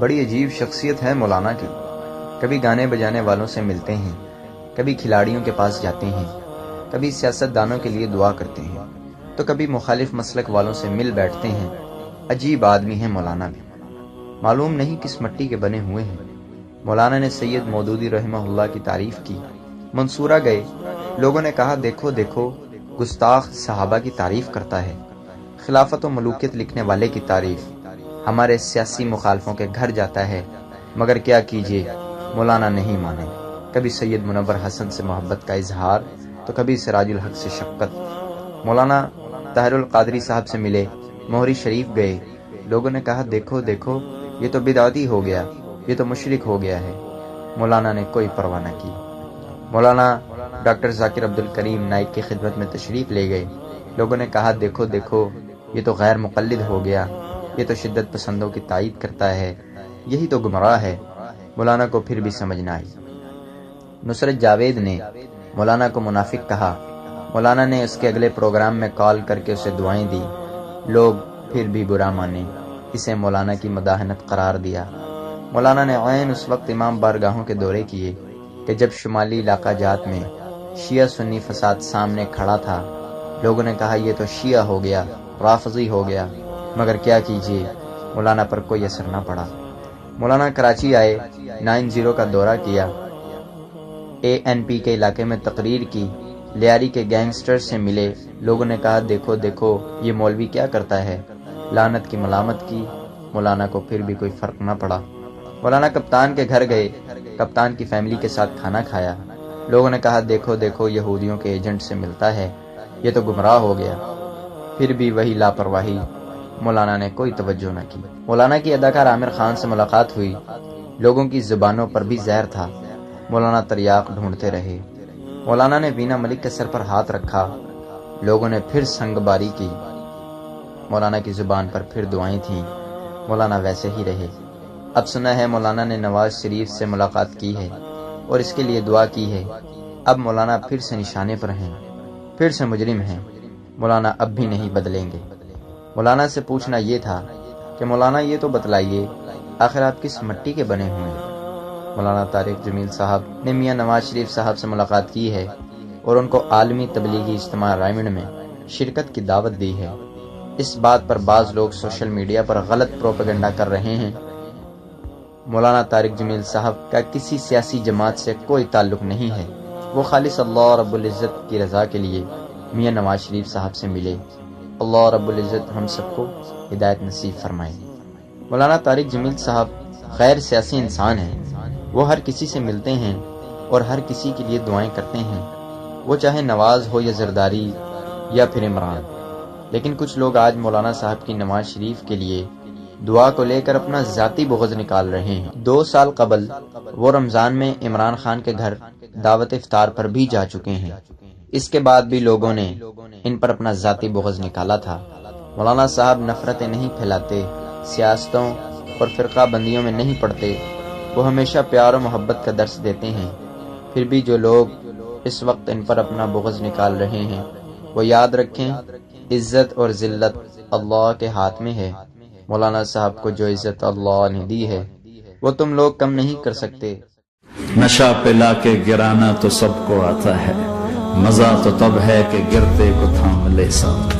بڑی عجیب شخصیت ہے مولانا کی۔ کبھی گانے بجانے والوں سے ملتے ہیں، کبھی کھلاڑیوں کے پاس جاتے ہیں، کبھی سیاست دانوں کے لیے دعا کرتے ہیں، تو کبھی مخالف مسلک والوں سے مل بیٹھتے ہیں۔ عجیب آدمی ہے مولانا بھی، معلوم نہیں کس مٹی کے بنے ہوئے ہیں۔ مولانا نے سید مودودی رحمہ اللہ کی تعریف کی۔ منصورہ گئے، لوگوں نے کہا دیکھو دیکھو گستاخ صحابہ کی تعریف کرتا ہے، خلافت و ملوکیت لکھنے والے کی تعریف، ہمارے سیاسی مخالفوں کے گھر جاتا ہے، مگر کیا کیجیے مولانا نہیں مانے۔ کبھی سید منور حسن سے محبت کا اظہار تو کبھی سراج الحق سے شفقت۔ مولانا طاہر القادری صاحب سے ملے، مہری شریف گئے، لوگوں نے کہا دیکھو دیکھو یہ تو بدعتی ہو گیا، یہ تو مشرک ہو گیا ہے۔ مولانا نے کوئی پرواہ نہ کی۔ مولانا ڈاکٹر ذاکر عبدالکریم نائک کی خدمت میں تشریف لے گئے، لوگوں نے کہا دیکھو دیکھو یہ تو غیر مقلد ہو گیا، یہ تو شدت پسندوں کی تائید کرتا ہے، یہی تو گمراہ ہے۔ مولانا کو پھر بھی سمجھ نہ آئی۔ نصرت جاوید نے مولانا کو منافق کہا۔ مولانا نے اس کے اگلے پروگرام میں کال کر کے اسے دعائیں دی، لوگ پھر بھی برا مانے، اسے مولانا کی مداحنت قرار دیا۔ مولانا نے عین اس وقت امام بارگاہوں کے دورے کیے کہ جب شمالی علاقہ جات میں شیعہ سنی فساد سامنے کھڑا تھا، لوگوں نے کہا یہ تو شیعہ ہو گیا، رافضی ہو گیا، مگر کیا کیجیے مولانا پر کوئی اثر نہ پڑا۔ مولانا کراچی آئے، 90 کا دورہ کیا، ANP کے علاقے میں تقریر کی، لیاری کے گینگسٹر سے ملے، لوگوں نے کہا دیکھو دیکھو یہ مولوی کیا کرتا ہے، لعنت کی ملامت کی، مولانا کو پھر بھی کوئی فرق نہ پڑا۔ مولانا کپتان کے گھر گئے، کپتان کی فیملی کے ساتھ کھانا کھایا، لوگوں نے کہا دیکھو دیکھو یہودیوں کے ایجنٹ سے ملتا ہے، یہ تو گمراہ ہو گیا، پھر بھی وہی لاپرواہی، مولانا نے کوئی توجہ نہ کی۔ مولانا کی اداکار عامر خان سے ملاقات ہوئی، لوگوں کی زبانوں پر بھی زہر تھا، مولانا تریاق ڈھونڈتے رہے۔ مولانا نے وینا ملک کے سر پر ہاتھ رکھا، لوگوں نے پھر سنگ باری کی، مولانا کی زبان پر پھر دعائیں تھیں، مولانا ویسے ہی رہے۔ اب سنا ہے مولانا نے نواز شریف سے ملاقات کی ہے اور اس کے لیے دعا کی ہے۔ اب مولانا پھر سے نشانے پر ہیں، پھر سے مجرم ہیں، مولانا اب بھی نہیں بدلیں گے۔ مولانا سے پوچھنا یہ تھا کہ مولانا یہ تو بتلائیے آخر آپ کس مٹی کے بنے ہوئے ہیں۔ مولانا طارق جمیل صاحب نے میاں نواز شریف صاحب سے ملاقات کی ہے اور ان کو عالمی تبلیغی اجتماع رائمنڈ میں شرکت کی دعوت دی ہے۔ اس بات پر بعض لوگ سوشل میڈیا پر غلط پروپیگنڈا کر رہے ہیں۔ مولانا طارق جمیل صاحب کا کسی سیاسی جماعت سے کوئی تعلق نہیں ہے، وہ خالص اللہ رب العزت کی رضا کے لیے میاں نواز شریف صاحب سے ملے۔ اللہ رب العزت ہم سب کو ہدایت نصیب فرمائے۔ مولانا طارق جمیل صاحب غیر سیاسی انسان ہیں، وہ ہر کسی سے ملتے ہیں اور ہر کسی کے لیے دعائیں کرتے ہیں، وہ چاہے نواز ہو یا زرداری یا پھر عمران۔ لیکن کچھ لوگ آج مولانا صاحب کی نواز شریف کے لیے دعا کو لے کر اپنا ذاتی بغض نکال رہے ہیں۔ 2 سال قبل وہ رمضان میں عمران خان کے گھر دعوت افطار پر بھی جا چکے ہیں، اس کے بعد بھی لوگوں نے ان پر اپنا ذاتی بغض نکالا تھا۔ مولانا صاحب نفرتیں نہیں پھیلاتے، سیاستوں اور فرقہ بندیوں میں نہیں پڑتے، وہ ہمیشہ پیار و محبت کا درس دیتے ہیں۔ پھر بھی جو لوگ اس وقت ان پر اپنا بغض نکال رہے ہیں، وہ یاد رکھیں عزت اور ذلت اللہ کے ہاتھ میں ہے۔ مولانا صاحب کو جو عزت اللہ نے دی ہے وہ تم لوگ کم نہیں کر سکتے۔ نشہ پلا کے گرانا تو سب کو آتا ہے، مزہ تو تب ہے کہ گرتے کو تھام لے ساتھ۔